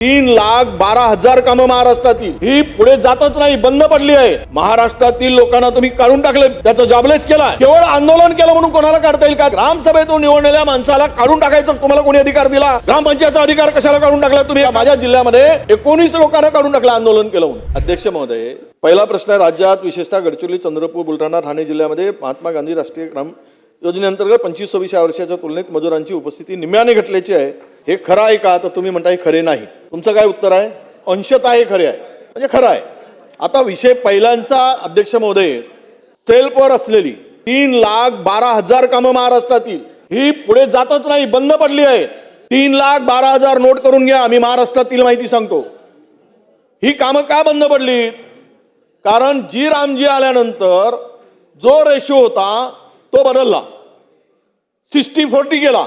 3,12,000 कामं महाराष्ट्रातील ही पुढे जातच नाही, बंद पडली आहे। महाराष्ट्रातील लोकांना तुम्ही काढून टाकले, त्याचा जॉबलेस केला। केवळ आंदोलन केलं म्हणून कोणाला काढता येईल का? ग्रामसभेतून निवडलेल्या माणसाला काढून टाकायचं तुम्हाला कोणी अधिकार दिला? ग्रामपंचायतचा अधिकार कशाला काढून टाकला तुम्ही? माझ्या जिल्ह्यामध्ये 19 लोकांना काढून टाकलं आंदोलन केलं म्हणून। अध्यक्ष महोदय, पहिला प्रश्न आहे, राज्यात विशेषतः गडचिरोली, चंद्रपूर, बुलढाणा, ठाणे जिल्ह्यामध्ये महात्मा गांधी राष्ट्रीय ग्राम योजनेअंतर्गत 25-26 या वर्षाच्या तुलनेत मजुरांची उपस्थिती निम्म्याने घटल्याची आहे। हे खरं आहे का? तर तुम्ही म्हणताय खरे नाही। तुमचं काय उत्तर आहे? अंशतः हे खरे आहे, म्हणजे खरं आहे। आता विषय पहिल्यांचा अध्यक्ष महोदय, सेल्फवर असलेली 3,12,000 कामं महाराष्ट्रातील ही पुढे जातच नाही, बंद पडली आहे। 3,12,000 नोट करून घ्या, आम्ही महाराष्ट्रातील माहिती सांगतो। ही कामं का बंद पडली? कारण जी रामजी आल्यानंतर जो रेशो होता तो बदलला, 60-40 गेला।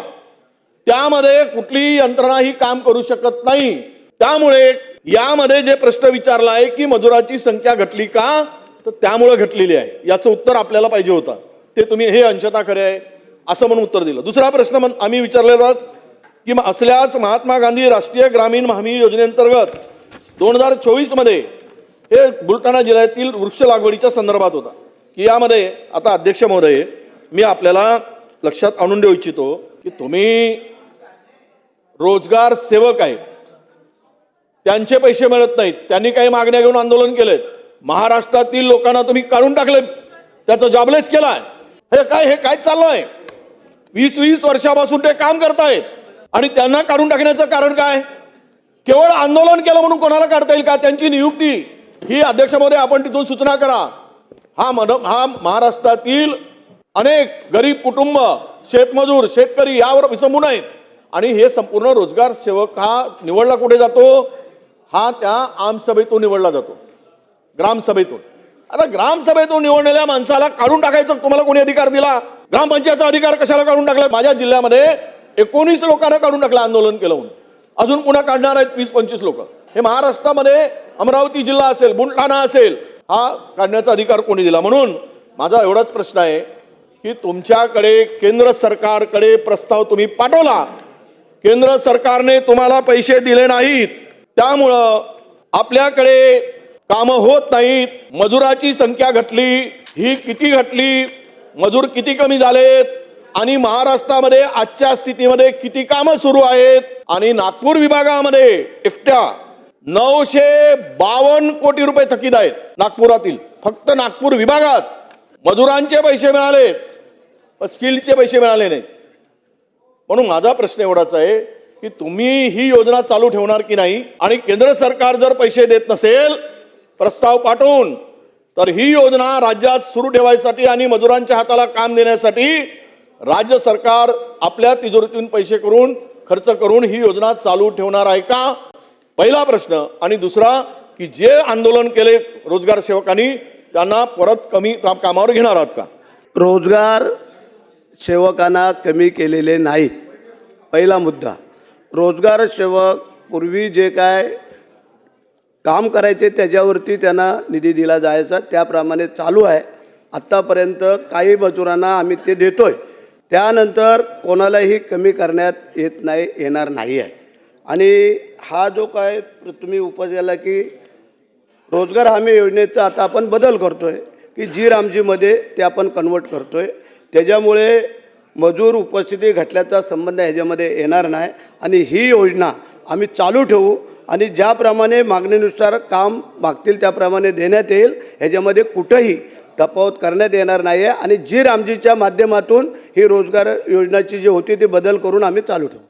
त्यामध्ये कुठलीही यंत्रणा ही काम करू शकत नाही। त्यामुळे यामध्ये जे प्रश्न विचारला आहे की मजुराची संख्या घटली का, तर त्यामुळे घटलेली आहे, याचं उत्तर आपल्याला पाहिजे होतं। ते तुम्ही हे अंशतः खरे आहे असं म्हणून उत्तर दिलं। दुसरा प्रश्न आम्ही विचारलेला की असल्यास महात्मा गांधी राष्ट्रीय ग्रामीण हमी योजनेअंतर्गत 2024 मध्ये हे बुलढाणा जिल्ह्यातील वृक्ष लागवडीच्या संदर्भात होता की यामध्ये, आता अध्यक्ष महोदय मी आपल्याला लक्षात आणून देऊ इच्छितो की तुम्ही रोजगार सेवक आहेत, त्यांचे पैसे मिळत नाहीत, त्यांनी काही मागण्या घेऊन आंदोलन केलेत, महाराष्ट्रातील लोकांना तुम्ही काढून टाकले, त्याचा जॉबलेस केलाय। हे काय चाललंय? 20-20 वर्षापासून ते काम करतायत आणि त्यांना काढून टाकण्याचं कारण काय? केवळ आंदोलन केलं म्हणून कोणाला काढता येईल का? त्यांची नियुक्ती ही अध्यक्ष महोदय आपण तिथून सूचना करा। हा महाराष्ट्रातील अनेक गरीब कुटुंब, शेतमजूर, शेतकरी यावर विसंबून आहेत आणि हे संपूर्ण रोजगार सेवक हा निवडला कुठे जातो? हा त्या आमसभेतून निवडला जातो, ग्रामसभेतून। आता ग्रामसभेतून निवडलेल्या माणसाला काढून टाकायचं तुम्हाला कोणी अधिकार दिला? ग्रामपंचायतचा अधिकार कशाला काढून टाकला? माझ्या जिल्ह्यामध्ये 19 लोकांना काढून टाकलं आंदोलन केलं म्हणून। अजून पुन्हा काढणार आहेत 20-25 लोक। हे महाराष्ट्रामध्ये अमरावती जिल्हा असेल, बुलढाणा असेल, हा काढण्याचा अधिकार कोणी दिला? म्हणून माझा एवढाच प्रश्न आहे की तुमच्याकडे केंद्र सरकारकडे प्रस्ताव तुम्ही पाठवला, केंद्र सरकारने तुम्हाला पैसे दिले नाहीत, त्यामुळं आपल्याकडे कामं होत नाहीत। मजुराची संख्या घटली, ही किती घटली, मजूर किती कमी झालेत आणि महाराष्ट्रामध्ये आजच्या स्थितीमध्ये किती कामं सुरू आहेत आणि नागपूर विभागामध्ये एकट्या 952 कोटी रुपये थकीत आहेत। नागपुरातील फक्त नागपूर विभागात मजुरांचे पैसे मिळालेत, पण स्किलचे पैसे मिळाले नाहीत। म्हणून माझा प्रश्न एवढाच आहे की तुम्ही ही योजना चालू ठेवणार की नाही? आणि केंद्र सरकार जर पैसे देत नसेल प्रस्ताव पाठवून, तर ही योजना राज्यात सुरू ठेवायसाठी आणि मजुरांच्या हाताला काम देण्यासाठी राज्य सरकार आपल्या तिजोरीतून पैसे करून खर्च करून ही योजना चालू ठेवणार आहे का? पहिला प्रश्न। आणि दुसरा की जे आंदोलन केले रोजगार सेवकांनी त्यांना परत कमी कामावर घेणार आहात का? रोजगार सेवकांना कमी केलेले नाहीत, पहिला मुद्दा। रोजगार सेवक पूर्वी जे काय काम करायचे त्याच्यावरती त्यांना निधी दिला जायचा, त्याप्रमाणे चालू आहे। आत्तापर्यंत काही मजुरांना आम्ही ते देतोय, त्यानंतर कोणालाही कमी करण्यात येणार नाही आहे। आणि हा जो काय तुम्ही उपजला की रोजगार हमी योजनेचा आता आपण बदल करतोय की जी रामजीमध्ये ते आपण कन्वर्ट करतोय, त्याच्यामुळे मजूर उपस्थिती घटल्याचा संबंध ह्याच्यामध्ये येणार नाही आणि ही योजना आम्ही चालू ठेवू आणि ज्याप्रमाणे मागणीनुसार काम मागतील त्याप्रमाणे देण्यात येईल, ह्याच्यामध्ये कुठंही तफावत करण्यात येणार नाही आहे। आणि जी रामजीच्या माध्यमातून ही रोजगार योजनाची जी होती ती बदल करून आम्ही चालू ठेवू।